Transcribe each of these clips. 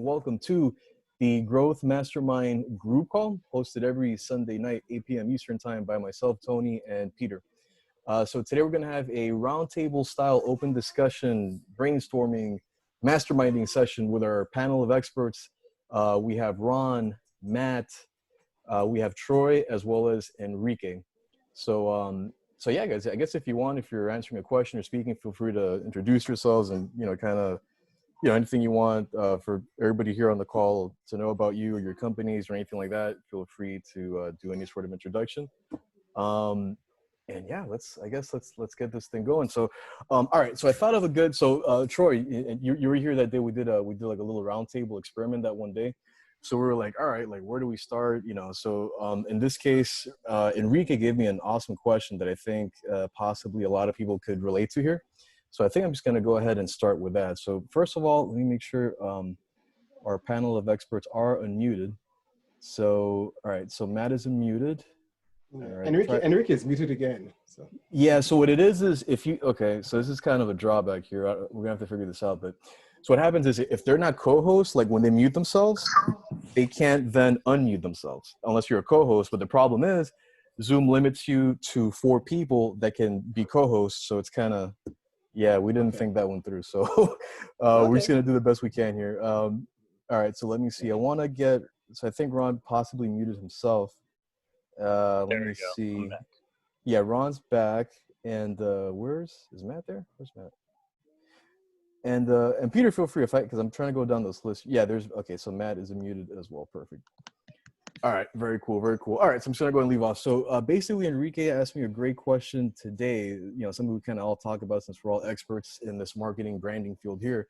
and welcome to the Growth Mastermind group call, hosted every Sunday night, 8 p.m. Eastern Time by myself, Tony, and Peter. So today we're going to have a roundtable style open discussion, brainstorming, masterminding session with our panel of experts. We have Ron, Matt, we have Troy, as well as Enrique. So yeah, guys, I guess if you're answering a question or speaking, feel free to introduce yourselves and, kind of, anything you want for everybody here on the call to know about you or your companies or anything like that. Feel free to do any sort of introduction. And yeah, let's get this thing going. So, all right. So I thought of a good. So Troy, you were here that day. We did like a little roundtable experiment that one day. So we were like, all right, like where do we start? So in this case, Enrique gave me an awesome question that I think possibly a lot of people could relate to here. So I think I'm just going to go ahead and start with that. So first of all, let me make sure our panel of experts are unmuted. So, all right. So Matt is unmuted. Right. Enrique is muted again. So. Yeah. So what it is okay, so this is kind of a drawback here. We're gonna have to figure this out. But so what happens is if they're not co-hosts, like when they mute themselves, they can't then unmute themselves unless you're a co-host. But the problem is Zoom limits you to 4 people that can be co-hosts. So it's kind of, yeah, we didn't think that one through. So we're just going to do the best we can here. All right, so let me see. I think Ron possibly muted himself. Let me see. Yeah, Ron's back. And is Matt there? Where's Matt? And Peter, feel free because I'm trying to go down this list. Yeah, okay, so Matt is muted as well. Perfect. All right, very cool, very cool. All right, so I'm just gonna go ahead and leave off. So basically, Enrique asked me a great question today. Something we kind of all talk about since we're all experts in this marketing branding field here.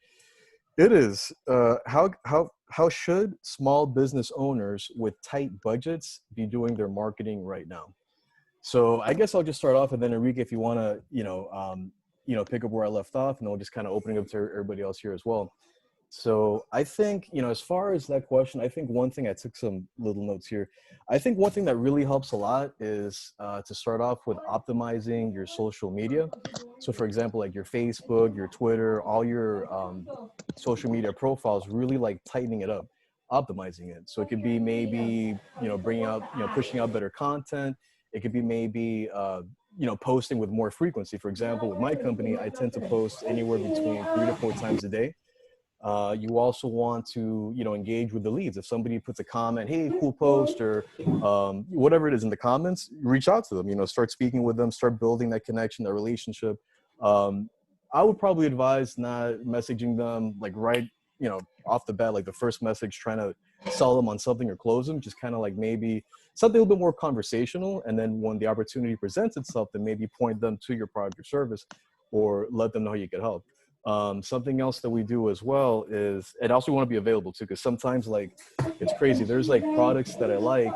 It is how should small business owners with tight budgets be doing their marketing right now? So I guess I'll just start off, and then Enrique, if you want to, pick up where I left off, and then we'll just kind of open it up to everybody else here as well. So I think, as far as that question, I think one thing, I took some little notes here. I think one thing that really helps a lot is to start off with optimizing your social media. So for example, like your Facebook, your Twitter, all your social media profiles, really like tightening it up, optimizing it. So it could be maybe, bringing out, pushing out better content. It could be maybe, posting with more frequency. For example, with my company, I tend to post anywhere between 3 to 4 times a day. You also want to, engage with the leads. If somebody puts a comment, hey, cool post, or whatever it is in the comments, reach out to them, start speaking with them, start building that connection, that relationship. I would probably advise not messaging them like right, off the bat, like the first message, trying to sell them on something or close them, just kind of like maybe something a little bit more conversational. And then when the opportunity presents itself, then maybe point them to your product or service, or let them know how you can help. Something else that we do as well is, and also want to be available too, because sometimes like it's crazy. There's like products that I like,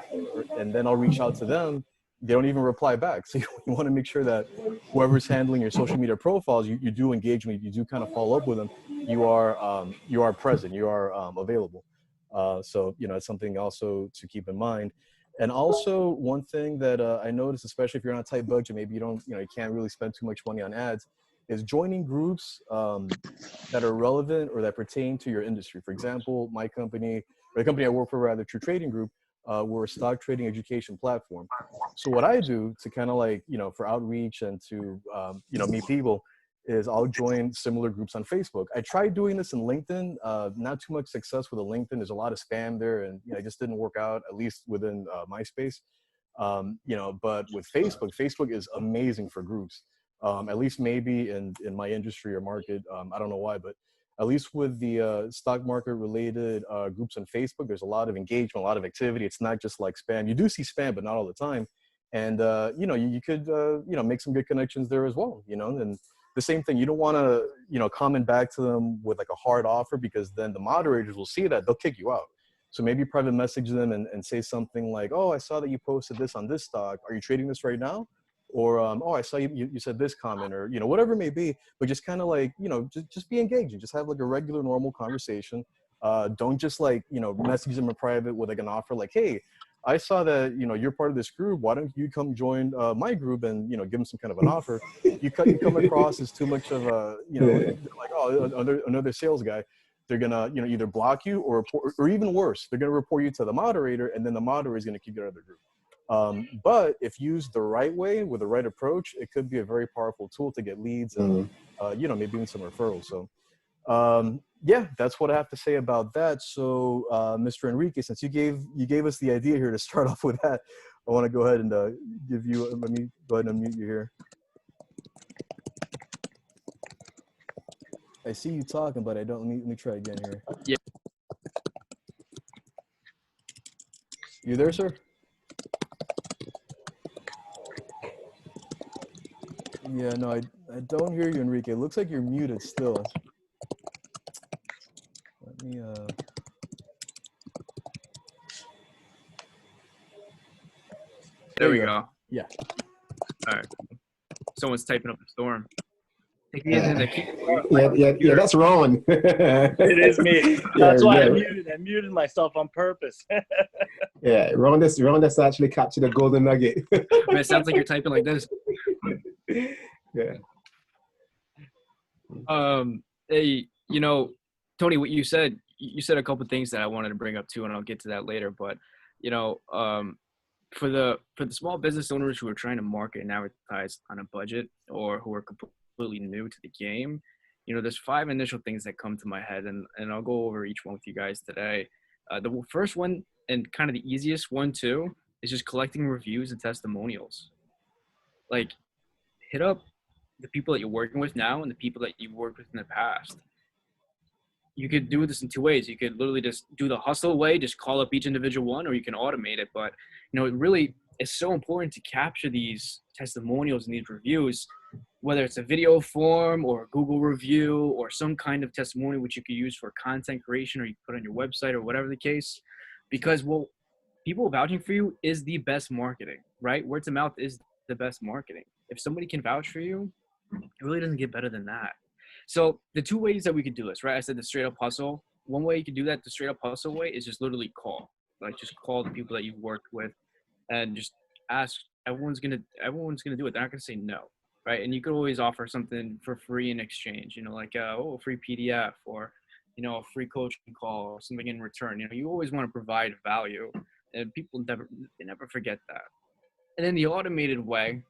and then I'll reach out to them. They don't even reply back. So you want to make sure that whoever's handling your social media profiles, you do engage me, you do kind of follow up with them. You are present, you are available. So it's something also to keep in mind. And also one thing that I noticed, especially if you're on a tight budget, maybe you can't really spend too much money on ads, is joining groups that are relevant or that pertain to your industry. For example, my company, or the company I work for, rather, True Trading Group, we're a stock trading education platform. So what I do to kind of like, for outreach and to, meet people, is I'll join similar groups on Facebook. I tried doing this in LinkedIn, not too much success with the LinkedIn. There's a lot of spam there, and it just didn't work out, at least within my space. But with Facebook is amazing for groups. At least maybe in my industry or market, I don't know why, but at least with the stock market related groups on Facebook, there's a lot of engagement, a lot of activity. It's not just like spam. You do see spam, but not all the time. And, you could, make some good connections there as well, and the same thing, you don't want to, comment back to them with like a hard offer, because then the moderators will see that, they'll kick you out. So maybe private message them and say something like, oh, I saw that you posted this on this stock. Are you trading this right now? Or, oh, I saw you said this comment, or, whatever it may be, but just kind of like, just be engaging, just have like a regular, normal conversation. Don't just like, message them in private with like an offer like, hey, I saw that, you're part of this group. Why don't you come join my group and, give them some kind of an offer. You come across as too much of a, like, oh, another sales guy. they're gonna, you know, either block you or report, or even worse, they're gonna report you to the moderator, and then the moderator is gonna kick you out of the group. But if used the right way with the right approach, it could be a very powerful tool to get leads and you know, maybe even some referrals. So yeah, that's what I have to say about that. So Mr. Enrique, since you gave us the idea here to start off with that, I want to go ahead and give you, let me go ahead and unmute you here. I see you talking, but I don't. Let me try again here. Yeah. You there, sir? Yeah, no, I don't hear you, Enrique. It looks like you're muted still. Let me There we go. Yeah. All right. Someone's typing up a storm. Yeah, that's Ron. It is me. That's why I muted myself on purpose. Yeah, Ron just actually captured a golden nugget. Man, it sounds like you're typing like this. Yeah. Hey, you know, Tony, what you said a couple things that I wanted to bring up too, and I'll get to that later. But you know, for the small business owners who are trying to market and advertise on a budget, or who are completely new to the game, you know, there's 5 initial things that come to my head, and I'll go over each one with you guys today. The first one, and kind of the easiest one too, is just collecting reviews and testimonials. Like, hit up the people that you're working with now and the people that you've worked with in the past. You could do this in 2 ways. You could literally just do the hustle way, just call up each individual one, or you can automate it. But, you know, it really is so important to capture these testimonials and these reviews, whether it's a video form or a Google review or some kind of testimonial which you could use for content creation, or you put on your website or whatever the case. Because, well, people vouching for you is the best marketing, right? Word to mouth is the best marketing. If somebody can vouch for you, it really doesn't get better than that. So the 2 ways that we could do this, right? I said the straight up hustle. One way you could do that, the straight up hustle way, is just literally call. Like, just call the people that you've worked with and just ask. Everyone's gonna do it. They're not gonna say no, right? And you could always offer something for free in exchange, you know, like a free PDF, or, you know, a free coaching call or something in return. You know, you always want to provide value, and people never forget that. And then the automated way,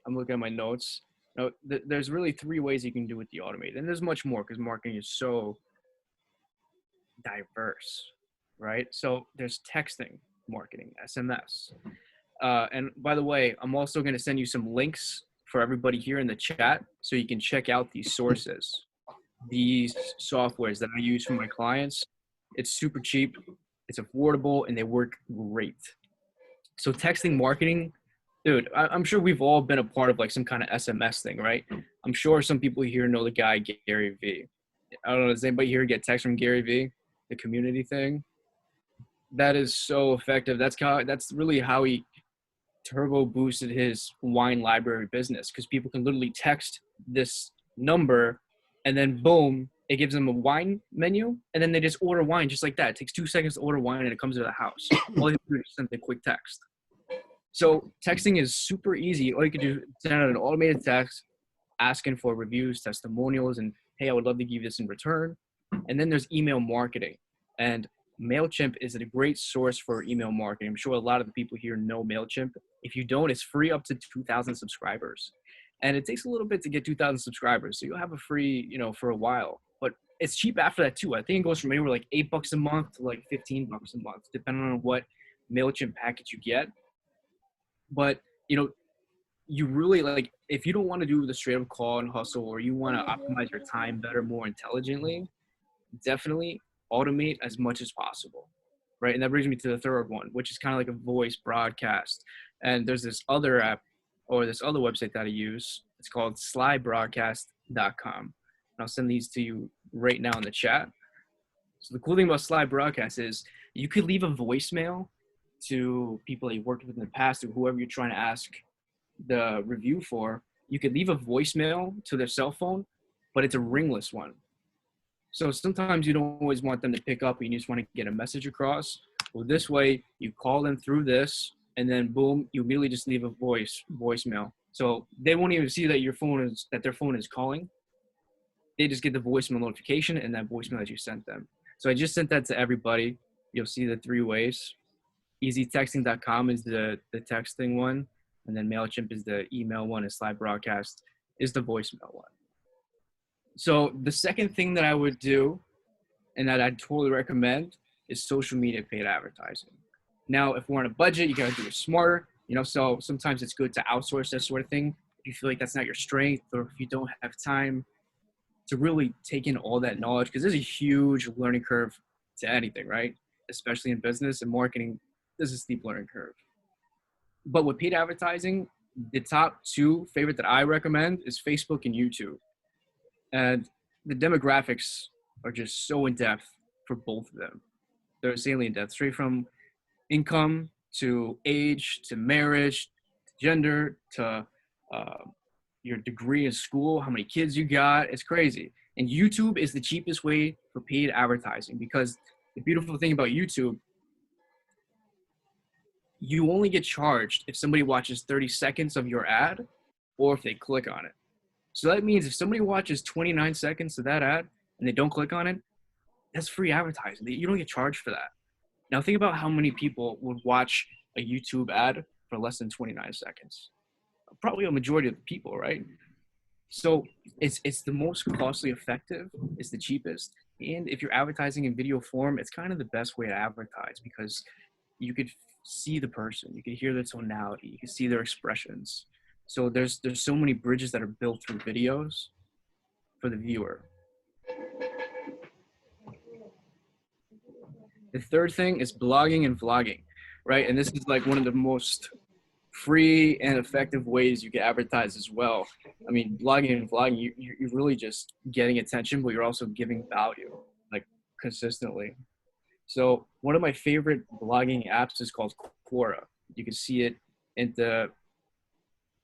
I'm looking at my notes. No, there's really 3 ways you can do with the automated, and there's much more because marketing is so diverse, right? So there's texting marketing, SMS. And by the way, I'm also going to send you some links for everybody here in the chat so you can check out these sources, these softwares that I use for my clients. It's super cheap, it's affordable, and they work great. So texting marketing, dude, I'm sure we've all been a part of like some kind of SMS thing, right? I'm sure some people here know the guy Gary V. I don't know, does anybody here get text from Gary V? The community thing? That is so effective. That's really how he turbo boosted his wine library business, because people can literally text this number and then boom, it gives them a wine menu, and then they just order wine just like that. It takes 2 seconds to order wine and it comes to the house. All they have to do is send a quick text. So texting is super easy. All you can do is send out an automated text asking for reviews, testimonials, and hey, I would love to give you this in return. And then there's email marketing. And MailChimp is a great source for email marketing. I'm sure a lot of the people here know MailChimp. If you don't, it's free up to 2,000 subscribers. And it takes a little bit to get 2,000 subscribers. So you'll have a free, you know, for a while. But it's cheap after that too. I think it goes from anywhere like $8 a month to like $15 a month, depending on what MailChimp package you get. But, you know, you really, like, if you don't want to do the straight up call and hustle, or you want to optimize your time better, more intelligently, definitely automate as much as possible, right? And that brings me to the third one, which is kind of like a voice broadcast. And there's this other app, or this other website that I use. It's called slybroadcast.com. And I'll send these to you right now in the chat. So the cool thing about Sly Broadcast is you could leave a voicemail to people that you worked with in the past, or whoever you're trying to ask the review for. You could leave a voicemail to their cell phone, but it's a ringless one. So sometimes you don't always want them to pick up, and you just want to get a message across. Well, this way you call them through this, and then boom, you immediately just leave a voicemail. So they won't even see that their phone is calling. they just get the voicemail notification and that voicemail that you sent them. So I just sent that to everybody. You'll see the 3 ways. EasyTexting.com is the texting one, and then MailChimp is the email one, and Slide Broadcast is the voicemail one. So the second thing that I would do, and that I'd totally recommend, is social media paid advertising. Now, if we're on a budget, you gotta do it smarter, so sometimes it's good to outsource that sort of thing. If you feel like that's not your strength, or if you don't have time to really take in all that knowledge, because there's a huge learning curve to anything, right? Especially in business and marketing, there's a steep learning curve. But with paid advertising, the top 2 favorite that I recommend is Facebook and YouTube. And the demographics are just so in depth for both of them. They're insanely in depth, straight from income to age to marriage, to gender, to your degree in school, how many kids you got. It's crazy. And YouTube is the cheapest way for paid advertising, because the beautiful thing about YouTube, you only get charged if somebody watches 30 seconds of your ad or if they click on it. So that means if somebody watches 29 seconds of that ad and they don't click on it, that's free advertising. You don't get charged for that. Now think about how many people would watch a YouTube ad for less than 29 seconds. Probably a majority of the people, right? So it's the most costly effective, it's the cheapest. And if you're advertising in video form, it's kind of the best way to advertise, because you could see the person, you could hear their tonality, you can see their expressions. So there's so many bridges that are built through videos for the viewer. The third thing is blogging and vlogging, right? And this is like one of the most free and effective ways you can advertise as well. I mean, blogging and vlogging, you're really just getting attention, but you're also giving value, like, consistently. So one of my favorite blogging apps is called Quora. You can see it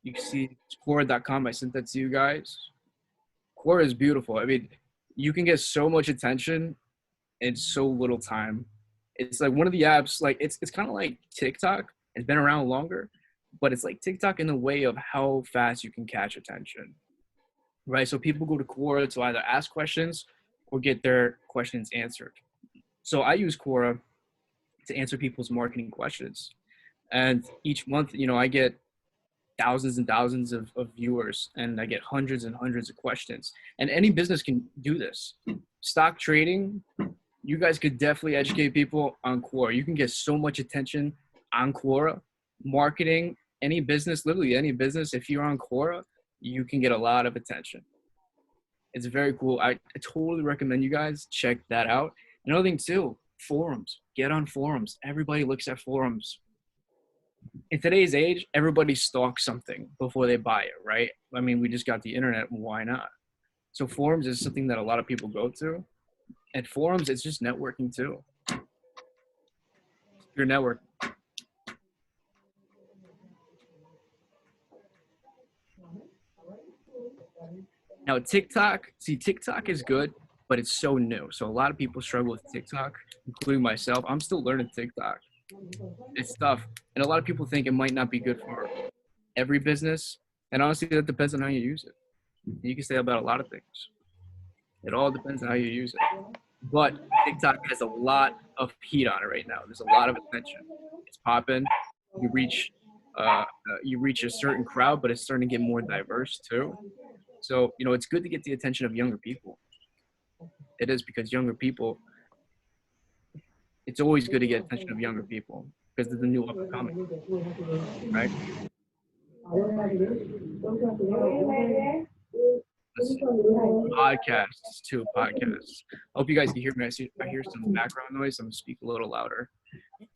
you can see Quora.com. I sent that to you guys. Quora is beautiful. I mean, you can get so much attention in so little time. It's like one of the apps, like it's kind of like TikTok. It's been around longer, but it's like TikTok in the way of how fast you can catch attention, right? So people go to Quora to either ask questions or get their questions answered. So I use Quora to answer people's marketing questions. And each month, I get thousands and thousands of viewers, and I get hundreds and hundreds of questions. And any business can do this. Stock trading, you guys could definitely educate people on Quora. You can get so much attention on Quora. Marketing, any business, literally any business, if you're on Quora, you can get a lot of attention. It's very cool. I totally recommend you guys check that out. Another thing too, forums. Get on forums. Everybody looks at forums. In today's age, everybody stalks something before they buy it, right? I mean, we just got the internet, why not? So forums is something that a lot of people go to. And forums, it's just networking too. Your network. Now TikTok is good, but it's so new. So a lot of people struggle with TikTok, including myself. I'm still learning TikTok. It's tough. And a lot of people think it might not be good for every business. And honestly, that depends on how you use it. You can say about a lot of things. It all depends on how you use it. But TikTok has a lot of heat on it right now. There's a lot of attention. It's popping. You reach a certain crowd, but it's starting to get more diverse too. So, it's good to get the attention of younger people. It is, because younger people, it's always good to get attention of younger people because they're the new up and coming, right? Podcasts too, podcasts. I hope you guys can hear me. I hear some background noise. I'm gonna speak a little louder.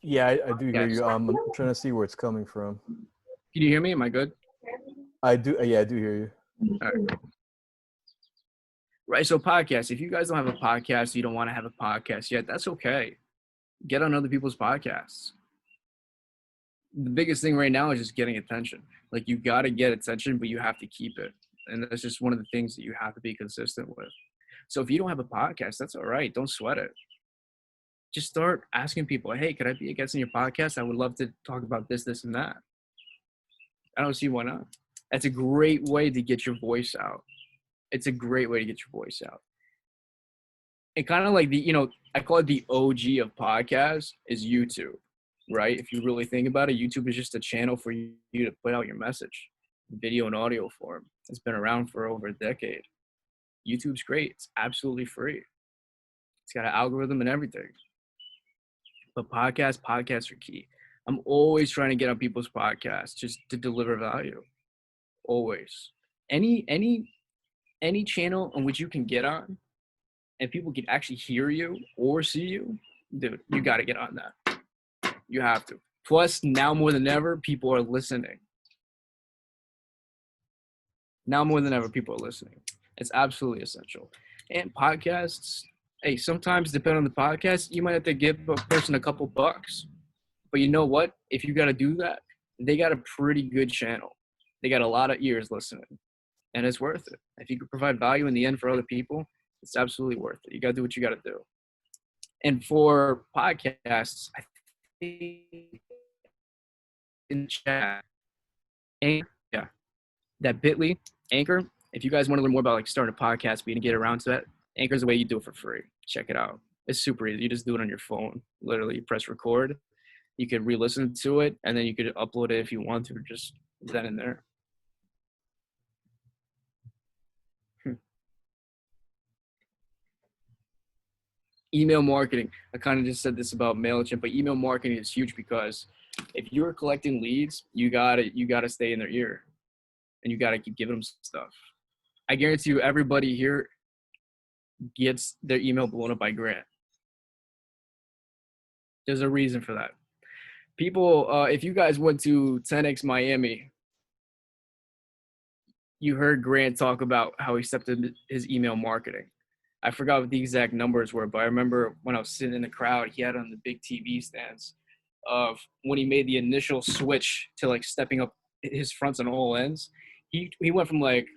Yeah, I do hear you. I'm trying to see where it's coming from. Can you hear me? Am I good? I do. Yeah, I do hear you. All right. Right. So podcasts. If you guys don't have a podcast, you don't want to have a podcast yet, that's okay. Get on other people's podcasts. The biggest thing right now is just getting attention. Like, you got to get attention, but you have to keep it. And that's just one of the things that you have to be consistent with. So if you don't have a podcast, that's all right. Don't sweat it. Just start asking people, hey, could I be a guest on your podcast? I would love to talk about this, this, and that. I don't see why not. That's a great way to get your voice out. It's a great way to get your voice out. And kind of like I call it the OG of podcasts is YouTube, right? If you really think about it, YouTube is just a channel for you to put out your message, video and audio form. It's been around for over a decade. YouTube's great. It's absolutely free. It's got an algorithm and everything. But podcasts are key. I'm always trying to get on people's podcasts just to deliver value. Always. Any channel on which you can get on and people can actually hear you or see you, dude, you got to get on that. You have to. Plus, now more than ever, people are listening. Now more than ever, people are listening. It's absolutely essential. And podcasts, hey, sometimes depending on the podcast, you might have to give a person a couple bucks. But you know what? If you got to do that, they got a pretty good channel. They got a lot of ears listening. And it's worth it. If you can provide value in the end for other people, it's absolutely worth it. You got to do what you got to do. And for podcasts, I think in the chat, Anchor, yeah, that Bitly, Anchor, if you guys want to learn more about like starting a podcast, but you can get around to that, Anchor is the way you do it for free. Check it out. It's super easy. You just do it on your phone. Literally, you press record. You could re-listen to it, and then you could upload it if you want to, just then and there. Email marketing. I kind of just said this about MailChimp, but email marketing is huge because if you're collecting leads, you gotta stay in their ear, and you gotta keep giving them stuff. I guarantee you, everybody here gets their email blown up by Grant. There's a reason for that. People, if you guys went to 10X Miami, you heard Grant talk about how he stepped into his email marketing. I forgot what the exact numbers were, but I remember when I was sitting in the crowd, he had on the big TV stands of when he made the initial switch to like stepping up his fronts on all ends. He went from like,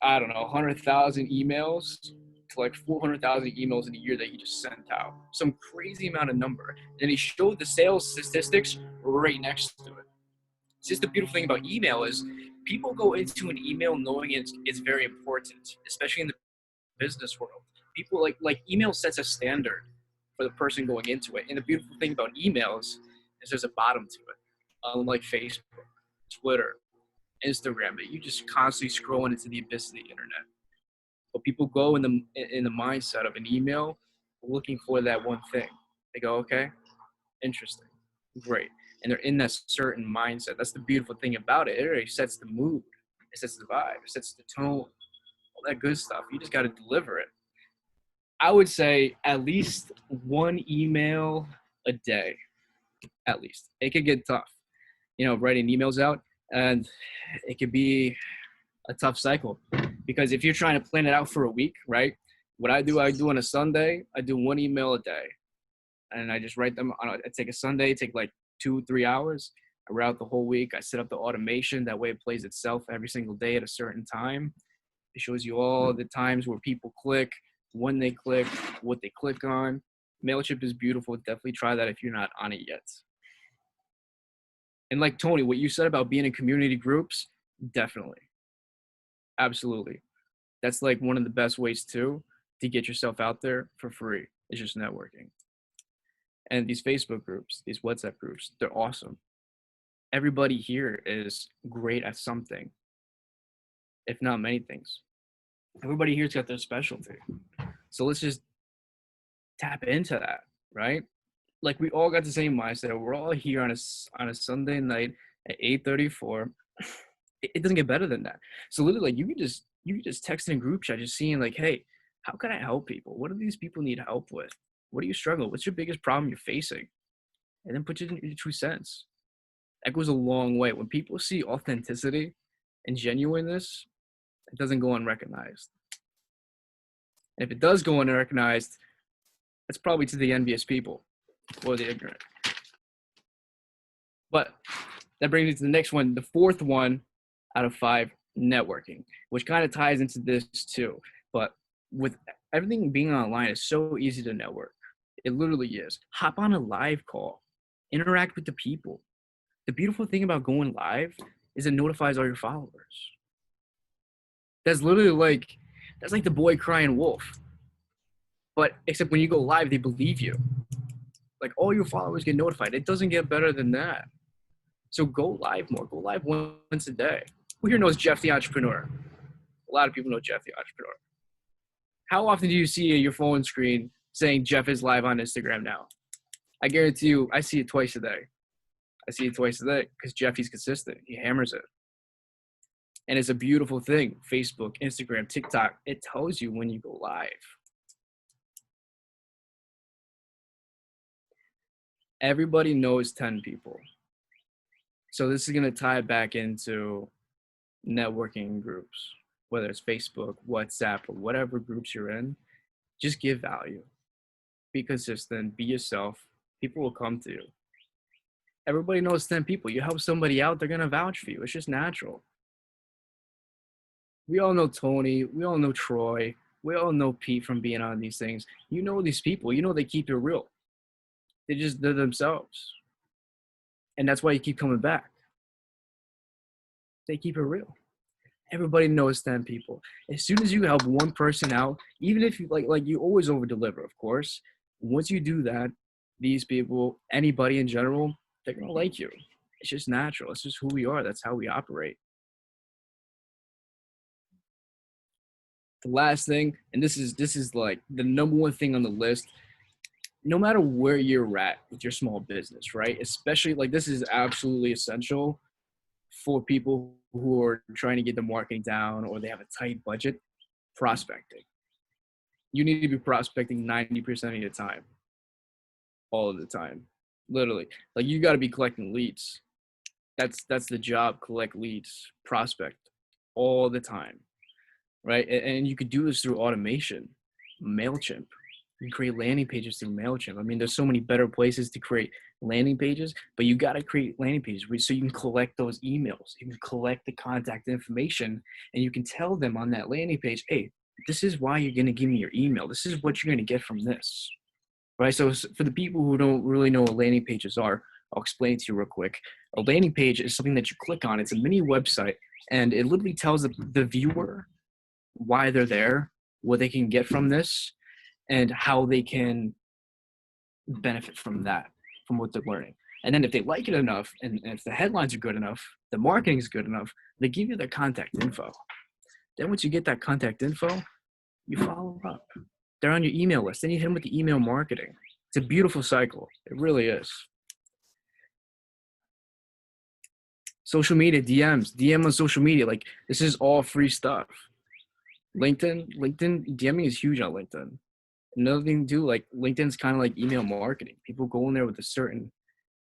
I don't know, 100,000 emails to like 400,000 emails in a year that he just sent out. Some crazy amount of number. And he showed the sales statistics right next to it. It's just the beautiful thing about email is people go into an email knowing it's very important, especially in the business world. People like email sets a standard for the person going into it. And the beautiful thing about emails is there's a bottom to it. Unlike Facebook, Twitter, Instagram, that you just constantly scrolling into the abyss of the internet. But people go in the mindset of an email looking for that one thing. They go, okay, interesting, great. And they're in that certain mindset. That's the beautiful thing about it. It already sets the mood. It sets the vibe. It sets the tone. All that good stuff. You just got to deliver it. I would say at least one email a day. At least. It could get tough. Writing emails out. And it could be a tough cycle. Because if you're trying to plan it out for a week, right? What I do on a Sunday, I do one email a day. And I just write them on I take a Sunday, take like 2-3 hours. I write out the whole week. I set up the automation. That way it plays itself every single day at a certain time. It shows you all the times where people click, when they click, what they click on. MailChimp is beautiful. Definitely try that if you're not on it yet. And like Tony, what you said about being in community groups, definitely. Absolutely. That's like one of the best ways to get yourself out there for free. It's just networking. And these Facebook groups, these WhatsApp groups, they're awesome. Everybody here is great at something, if not many things. Everybody here's got their specialty. So let's just tap into that, right? Like we all got the same mindset. We're all here on a Sunday night at 8:34. It doesn't get better than that. So literally, like, you can just text in a group chat, just seeing like, hey, how can I help people? What do these people need help with? What are you struggling? What's your biggest problem you're facing? And then put it in your 2 cents. That goes a long way. When people see authenticity and genuineness, it doesn't go unrecognized. And if it does go unrecognized, it's probably to the envious people or the ignorant. But that brings me to the next one, the 4th one out of 5, networking, which kind of ties into this too. But with everything being online, it's so easy to network. It literally is. Hop on a live call. Interact with the people. The beautiful thing about going live is it notifies all your followers. That's literally like That's like the boy crying wolf. But except when you go live, they believe you. Like all your followers get notified. It doesn't get better than that. So go live more. Go live once a day. Who here knows Jeff the Entrepreneur? A lot of people know Jeff the Entrepreneur. How often do you see your phone screen saying Jeff is live on Instagram now? I guarantee you, I see it twice a day. I see it twice a day because Jeff, he's consistent. He hammers it. And it's a beautiful thing. Facebook, Instagram, TikTok, it tells you when you go live. Everybody knows 10 people. So this is going to tie back into networking groups, whether it's Facebook, WhatsApp, or whatever groups you're in. Just give value. Be consistent. Be yourself. People will come to you. Everybody knows 10 people. You help somebody out, they're going to vouch for you. It's just natural. We all know Tony. We all know Troy. We all know Pete from being on these things. You know these people. You know they keep it real. They're themselves. And that's why you keep coming back. They keep it real. Everybody knows 10 people. As soon as you help one person out, even if you like you always over deliver, of course. Once you do that, these people, anybody in general, they're gonna like you. It's just natural. It's just who we are. That's how we operate. The last thing, and this is like the number one thing on the list, no matter where you're at with your small business, right? Especially like this is absolutely essential for people who are trying to get the marketing down or they have a tight budget. Prospecting. You need to be prospecting 90% of your time. All of the time. Literally. Like you got to be collecting leads. That's the job. Collect leads. Prospect all the time. Right? And you could do this through automation. MailChimp. You can create landing pages through MailChimp. I mean, there's so many better places to create landing pages, but you got to create landing pages so you can collect those emails. You can collect the contact information and you can tell them on that landing page, hey, this is why you're going to give me your email. This is what you're going to get from this. Right? So for the people who don't really know what landing pages are, I'll explain it to you real quick. A landing page is something that you click on. It's a mini website and it literally tells the viewer why they're there, what they can get from this, and how they can benefit from that, from what they're learning. And then if they like it enough, and if the headlines are good enough, the marketing is good enough, they give you their contact info. Then once you get that contact info, you follow up. They're on your email list. Then you hit them with the email marketing. It's a beautiful cycle. It really is. Social media, DM on social media. Like this is all free stuff. LinkedIn, DMing is huge on LinkedIn. Another thing too, like LinkedIn's kind of like email marketing. People go in there with a certain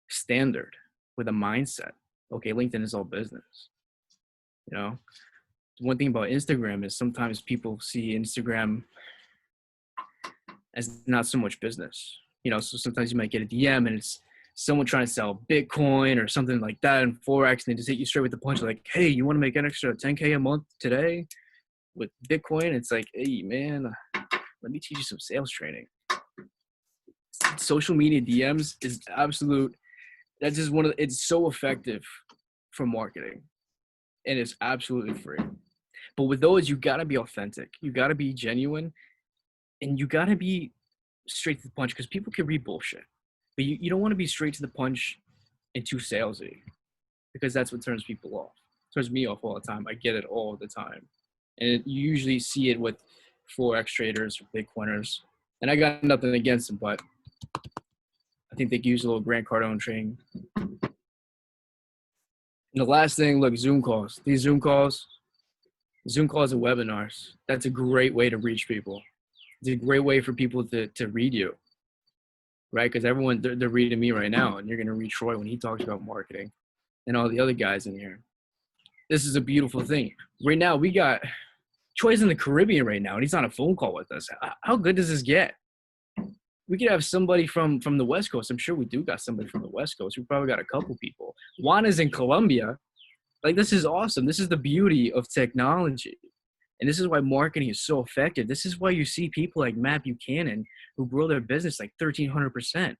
standard, with a mindset. Okay, LinkedIn is all business. You know, one thing about Instagram is sometimes people see Instagram as not so much business. You know, so sometimes you might get a DM and it's someone trying to sell Bitcoin or something like that in Forex, and they just hit you straight with the punch, like, hey, you want to make an extra 10K a month today with Bitcoin? It's like, hey, man, let me teach you some sales training. Social media DMs is absolute. That's just it's so effective for marketing and it's absolutely free. But with those, you gotta be authentic. You gotta be genuine and you gotta be straight to the punch because people can read bullshit. But you don't want to be straight to the punch and too salesy because that's what turns people off. It turns me off all the time. I get it all the time. And you usually see it with Forex traders or Bitcoiners. And I got nothing against them, but I think they could use a little Grant Cardone training. And the last thing, look, Zoom calls. These Zoom calls and webinars. That's a great way to reach people. It's a great way for people to read you, right? Because everyone, they're reading me right now, and you're going to read Troy when he talks about marketing and all the other guys in here. This is a beautiful thing. Right now, we got Troy's in the Caribbean right now, and he's on a phone call with us. How good does this get? We could have somebody from the West Coast. I'm sure we do got somebody from the West Coast. We probably got a couple people. Juana's in Colombia. Like, this is awesome. This is the beauty of technology. And this is why marketing is so effective. This is why you see people like Matt Buchanan who grow their business like 1,300%.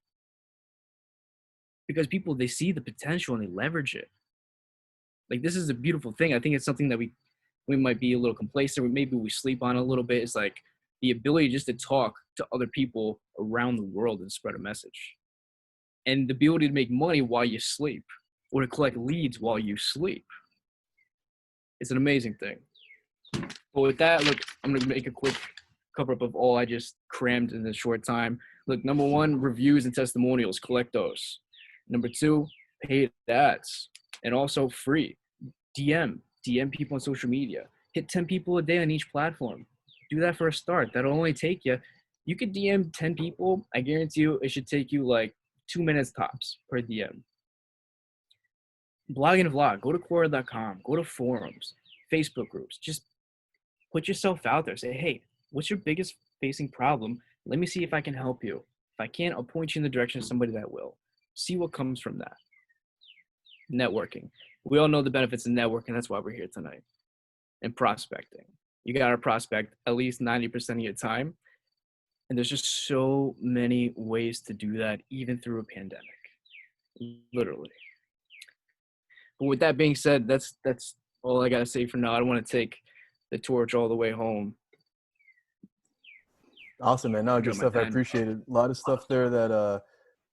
Because people, they see the potential and they leverage it. Like, this is a beautiful thing. I think it's something that we might be a little complacent, maybe we sleep on a little bit, is like the ability just to talk to other people around the world and spread a message. And the ability to make money while you sleep, or to collect leads while you sleep. It's an amazing thing. But with that, look, I'm going to make a quick cover up of all I just crammed in a short time. Look, number one, reviews and testimonials, collect those. Number two, paid ads, and also free. DM people on social media. Hit 10 people a day on each platform. Do that for a start. That'll only take you could DM 10 people. I guarantee you it should take you like 2 minutes tops per DM. Blog and vlog, go to Quora.com, go to forums, Facebook groups. Just put yourself out there. Say, hey, what's your biggest facing problem? Let me see if I can help you. If I can't, I'll point you in the direction of somebody that will. See what comes from that. Networking. We all know the benefits of networking. That's why we're here tonight. And prospecting. You got to prospect at least 90% of your time. And there's just so many ways to do that, even through a pandemic. Literally. But with that being said, that's all I got to say for now. I don't want to take the torch all the way home. Awesome, man. No, good stuff. I appreciate it. A lot of stuff there that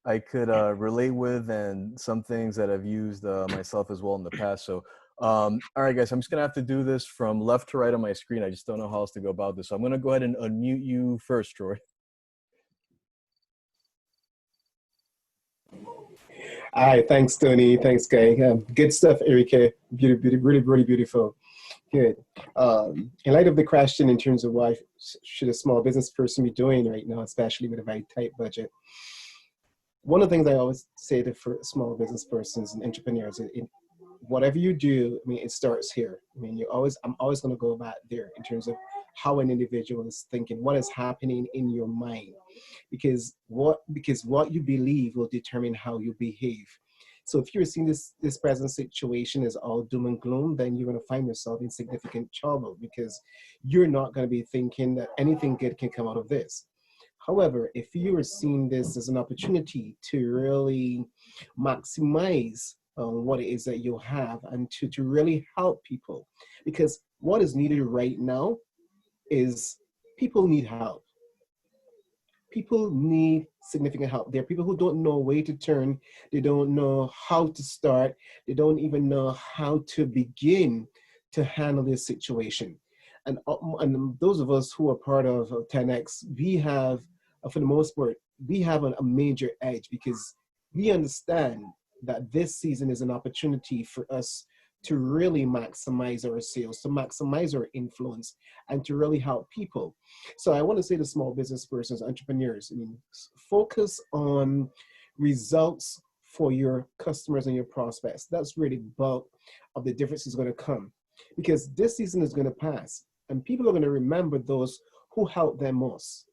I could relate with, and some things that I've used myself as well in the past. So, all right, guys, I'm just going to have to do this from left to right on my screen. I just don't know how else to go about this. So I'm going to go ahead and unmute you first, Troy. All right, thanks, Tony. Thanks, Guy. Good stuff, Erika. Really, really beautiful. Good. In light of the question in terms of what should a small business person be doing right now, especially with a very tight budget, one of the things I always say to small business persons and entrepreneurs, whatever you do, I mean, it starts here. I mean, I'm always going to go back there in terms of how an individual is thinking, what is happening in your mind, because what you believe will determine how you behave. So if you're seeing this present situation as all doom and gloom, then you're going to find yourself in significant trouble, because you're not going to be thinking that anything good can come out of this. However, if you are seeing this as an opportunity to really maximize what it is that you have, and to really help people, because what is needed right now is people need help. People need significant help. There are people who don't know where to turn. They don't know how to start. They don't even know how to begin to handle this situation. And those of us who are part of 10X, we have, for the most part, we have a major edge, because we understand that this season is an opportunity for us to really maximize our sales, to maximize our influence, and to really help people. So I want to say to small business persons, entrepreneurs, I mean, focus on results for your customers and your prospects. That's really the bulk of the difference is going to come, because this season is going to pass, and people are going to remember those who helped them most.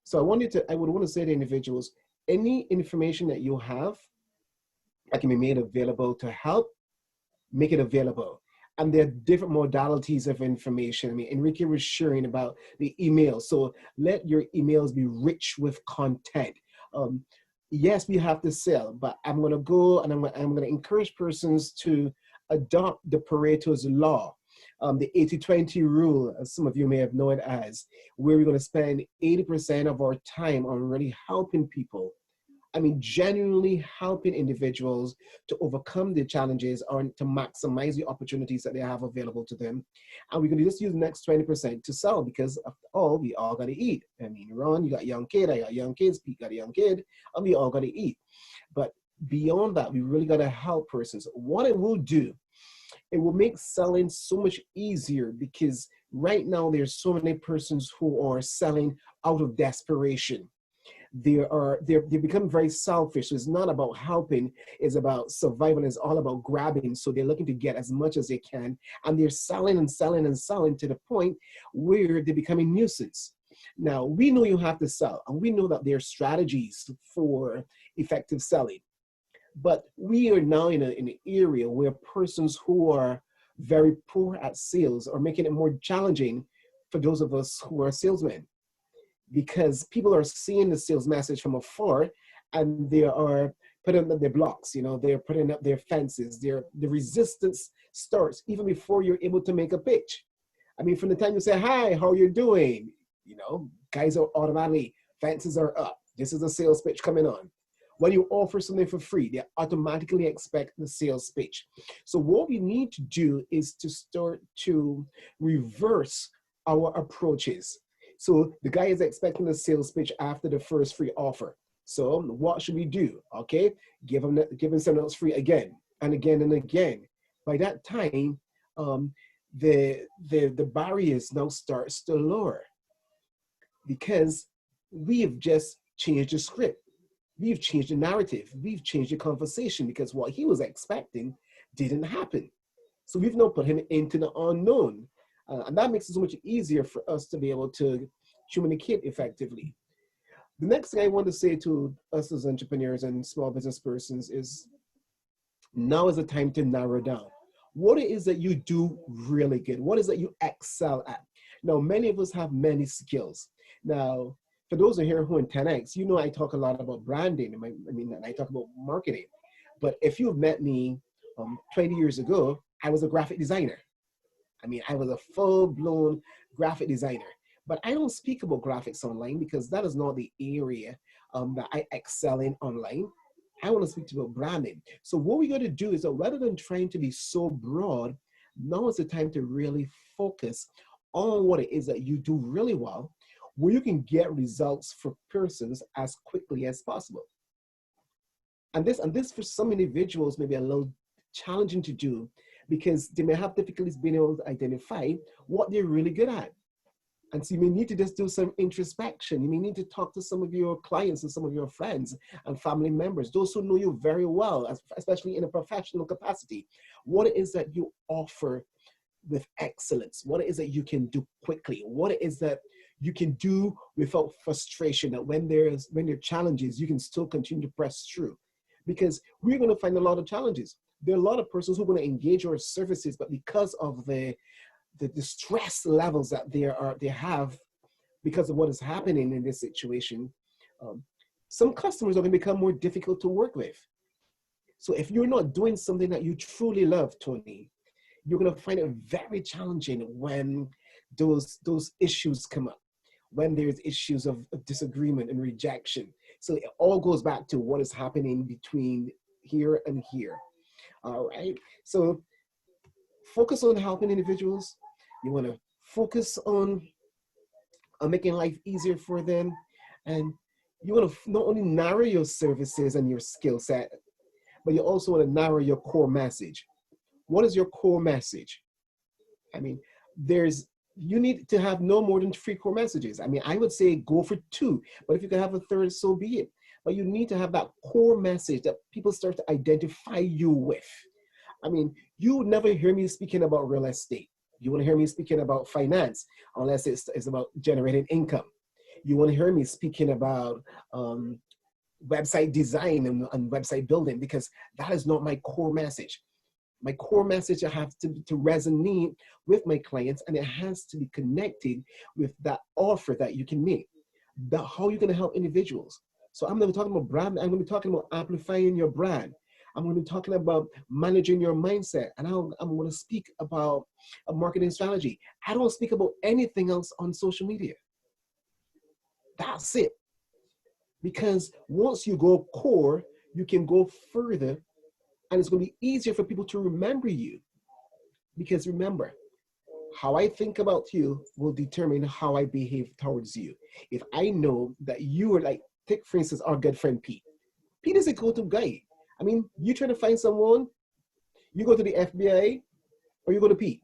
So I would want to say to individuals, any information that you have that can be made available to help, make it available. And there are different modalities of information. I mean, Enrique was sharing about the email. So let your emails be rich with content. Yes, we have to sell, but I'm going to go and I'm going to encourage persons to adopt the Pareto's law, the 80-20 rule, as some of you may have known it as, where we're going to spend 80% of our time on really helping people. I mean, genuinely helping individuals to overcome their challenges or to maximize the opportunities that they have available to them. And we're going to just use the next 20% to sell, because after all, we all got to eat. I mean, Ron, you got a young kid, I got young kids, Pete got a young kid, and we all got to eat. But beyond that, we really got to help persons. What it will do, it will make selling so much easier, because right now there's so many persons who are selling out of desperation. They're become very selfish. So it's not about helping, it's about survival, it's all about grabbing. So they're looking to get as much as they can, and they're selling and selling and selling to the point where they become a nuisance. Now, we know you have to sell, and we know that there are strategies for effective selling. But we are now in an area where persons who are very poor at sales are making it more challenging for those of us who are salesmen, because people are seeing the sales message from afar, and they are putting up their blocks, you know, they're putting up their fences, the resistance starts even before you're able to make a pitch. I mean, from the time you say, hi, how you doing? You know, guys are automatically, fences are up. This is a sales pitch coming on. When you offer something for free, they automatically expect the sales pitch. So what we need to do is to start to reverse our approaches. So the guy is expecting the sales pitch after the first free offer. So what should we do? Okay, give him something else free again and again and again. By that time, the barriers now starts to lower because we have just changed the script. We've changed the narrative. We've changed the conversation because what he was expecting didn't happen. So we've now put him into the unknown. And that makes it so much easier for us to be able to communicate effectively. The next thing I want to say to us as entrepreneurs and small business persons is now is the time to narrow down. What it is that you do really good? What is that you excel at? Now, many of us have many skills. Now, for those of you who are in 10X, you know I talk a lot about branding. I talk about marketing. But if you've met me 20 years ago, I was a graphic designer. I mean, I was a full-blown graphic designer. But I don't speak about graphics online because that is not the area that I excel in online. I want to speak about branding. So what we got to do is that rather than trying to be so broad, now is the time to really focus on what it is that you do really well, where you can get results for persons as quickly as possible. And this for some individuals may be a little challenging to do because they may have difficulties being able to identify what they're really good at. And so you may need to just do some introspection. You may need to talk to some of your clients and some of your friends and family members, those who know you very well, especially in a professional capacity. What it is that you offer with excellence, what it is that you can do quickly, what it is that you can do without frustration, that when there are challenges, you can still continue to press through. Because we're going to find a lot of challenges. There are a lot of persons who are going to engage our services, but because of the stress levels that they have because of what is happening in this situation, some customers are going to become more difficult to work with. So if you're not doing something that you truly love, Tony, you're going to find it very challenging when those issues come up, when there's issues of disagreement and rejection. So it all goes back to what is happening between here and here. All right. So focus on helping individuals. You want to focus on making life easier for them. And you want to not only narrow your services and your skill set, but you also want to narrow your core message. What is your core message? I mean, you need to have no more than 3 core messages. I mean, I would say go for 2, but if you can have a 3rd, so be it. But you need to have that core message that people start to identify you with. I mean, you would never hear me speaking about real estate. You want to hear me speaking about finance, unless it's about generating income. You want to hear me speaking about website design and website building, because that is not my core message. My core message has to resonate with my clients, and it has to be connected with that offer that you can make, how you're going to help individuals. So I'm going to be talking about brand. I'm going to be talking about amplifying your brand. I'm going to be talking about managing your mindset. And I'm going to speak about a marketing strategy. I don't speak about anything else on social media. That's it. Because once you go core, you can go further, and it's going to be easier for people to remember you. Because remember, how I think about you will determine how I behave towards you. If I know that you are like, take for instance, our good friend Pete. Pete is a go-to guy. I mean, you try to find someone, you go to the FBI or you go to Pete.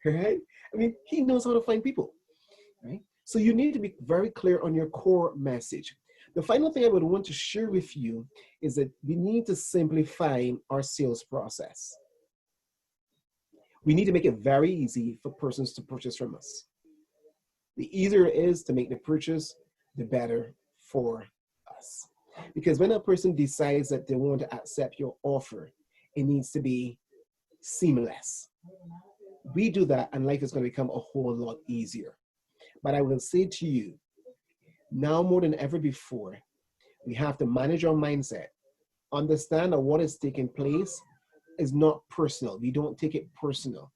Right? I mean, he knows how to find people. Right? So you need to be very clear on your core message. The final thing I would want to share with you is that we need to simplify our sales process. We need to make it very easy for persons to purchase from us. The easier it is to make the purchase, the better for us. Because when a person decides that they want to accept your offer, it needs to be seamless. We do that and life is going to become a whole lot easier. But I will say to you, now more than ever before, We have to manage our mindset. Understand that what is taking place is not personal. We don't take it personal.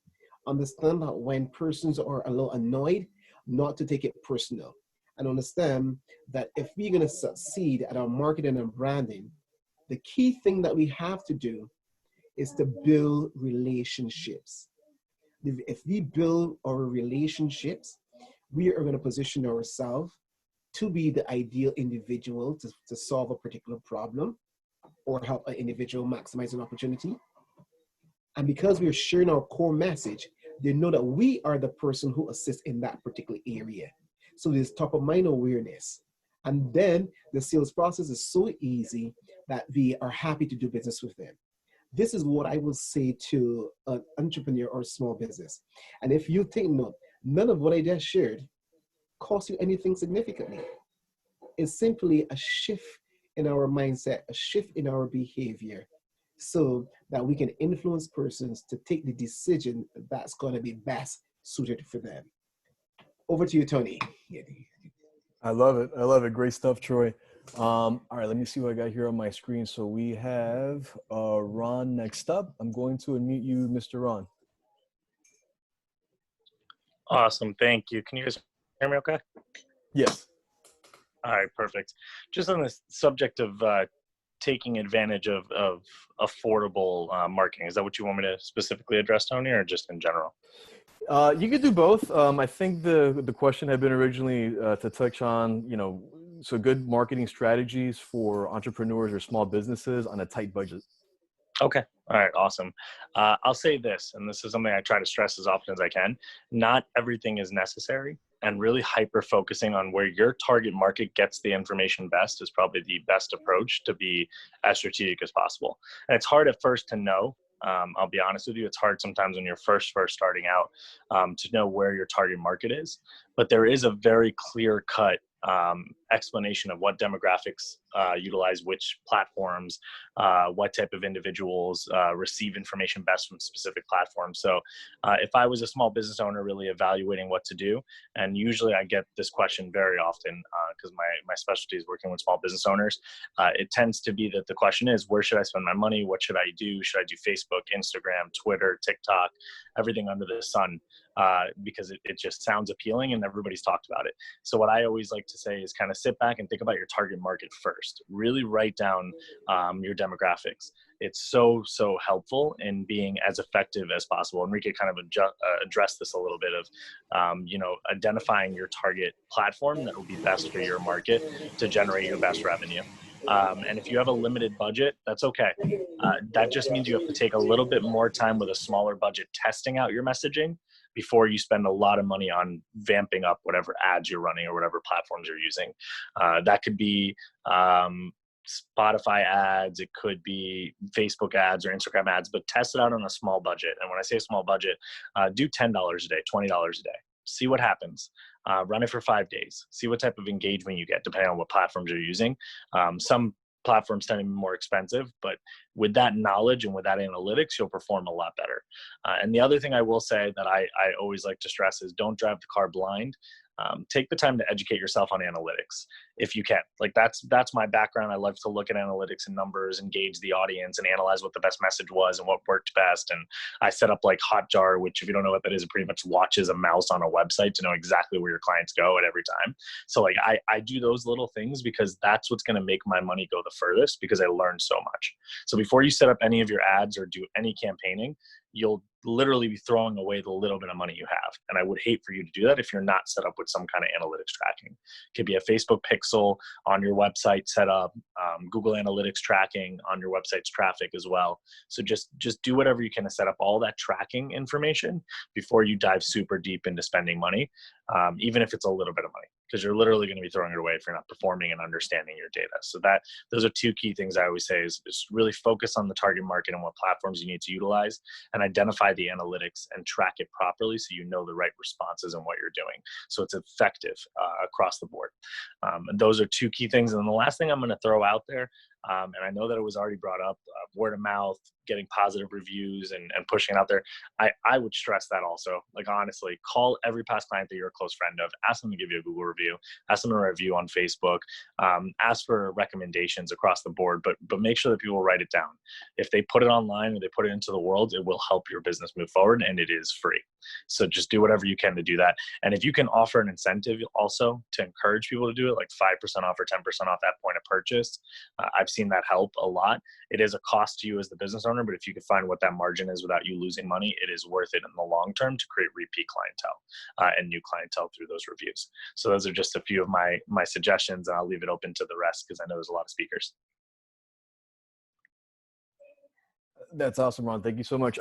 Understand that when persons are a little annoyed, not to take it personal. And understand that if we're going to succeed at our marketing and branding, the key thing that we have to do is to build relationships. If we build our relationships, we are going to position ourselves to be the ideal individual to solve a particular problem or help an individual maximize an opportunity. And because we're sharing our core message, they know that we are the person who assists in that particular area. So there's top of mind awareness. And then the sales process is so easy that we are happy to do business with them. This is what I will say to an entrepreneur or small business. And if you take note, none of what I just shared costs you anything significantly. It's simply a shift in our mindset, a shift in our behavior, so that we can influence persons to take the decision that's going to be best suited for them. Over to you, Tony. I love it. I love it. Great stuff, Troy. All right, let me see what I got here on my screen. So we have Ron next up. I'm going to unmute you, Mr. Ron. Awesome. Thank you. Can you guys hear me okay? Yes. All right, perfect. Just on the subject of taking advantage of affordable marketing, is that what you want me to specifically address, Tony, or just in general? You could do both. I think the question had been originally to touch on, so good marketing strategies for entrepreneurs or small businesses on a tight budget. Okay. All right. Awesome. I'll say this, and this is something I try to stress as often as I can. Not everything is necessary, and really hyper focusing on where your target market gets the information best is probably the best approach to be as strategic as possible. And it's hard at first to know. I'll be honest with you. It's hard sometimes when you're first starting out to know where your target market is, but there is a very clear cut explanation of what demographics utilize which platforms, what type of individuals receive information best from specific platforms. So if I was a small business owner really evaluating what to do, and usually I get this question very often because my specialty is working with small business owners, it tends to be that the question is, where should I spend my money? What should I do? Should I do Facebook, Instagram, Twitter, TikTok, everything under the sun? Because it just sounds appealing and everybody's talked about it. So what I always like to say is kind of sit back and think about your target market first. Really write down your demographics. It's so helpful in being as effective as possible. Enrique kind of addressed this a little bit of, identifying your target platform that will be best for your market to generate your best revenue. And if you have a limited budget, that's okay. That just means you have to take a little bit more time with a smaller budget testing out your messaging before you spend a lot of money on vamping up whatever ads you're running or whatever platforms you're using. That could be Spotify ads, it could be Facebook ads or Instagram ads, but test it out on a small budget. And when I say small budget, do $10 a day, $20 a day. See what happens. Run it for 5 days. See what type of engagement you get depending on what platforms you're using. Some platforms tend to be more expensive, but with that knowledge and with that analytics, you'll perform a lot better. And the other thing I will say that I always like to stress is don't drive the car blind. Take the time to educate yourself on analytics if you can. Like that's my background. I love to look at analytics and numbers, engage the audience and analyze what the best message was and what worked best. And I set up like Hotjar, which if you don't know what that is, it pretty much watches a mouse on a website to know exactly where your clients go at every time. So like I do those little things because that's what's going to make my money go the furthest because I learned so much. So before you set up any of your ads or do any campaigning, you'll literally be throwing away the little bit of money you have. And I would hate for you to do that if you're not set up with some kind of analytics tracking. It could be a Facebook pixel on your website set up, Google Analytics tracking on your website's traffic as well. So just do whatever you can to set up all that tracking information before you dive super deep into spending money, even if it's a little bit of money, because you're literally going to be throwing it away if you're not performing and understanding your data. So those are two key things I always say is really focus on the target market and what platforms you need to utilize and identify the analytics and track it properly so you know the right responses and what you're doing. So it's effective across the board. And those are two key things. And then the last thing I'm going to throw out there, And I know that it was already brought up, word of mouth, getting positive reviews and pushing it out there. I would stress that also. Like, honestly, call every past client that you're a close friend of, ask them to give you a Google review, ask them to review on Facebook, ask for recommendations across the board, but make sure that people write it down. If they put it online or they put it into the world, it will help your business move forward, and it is free. So just do whatever you can to do that. And if you can offer an incentive also to encourage people to do it, like 5% off or 10% off at point of purchase, I've seen that help a lot. It is a cost to you as the business owner, but if you can find what that margin is without you losing money, it is worth it in the long term to create repeat clientele and new clientele through those reviews. So those are just a few of my suggestions, and I'll leave it open to the rest because I know there's a lot of speakers. That's awesome, Ron. Thank you so much.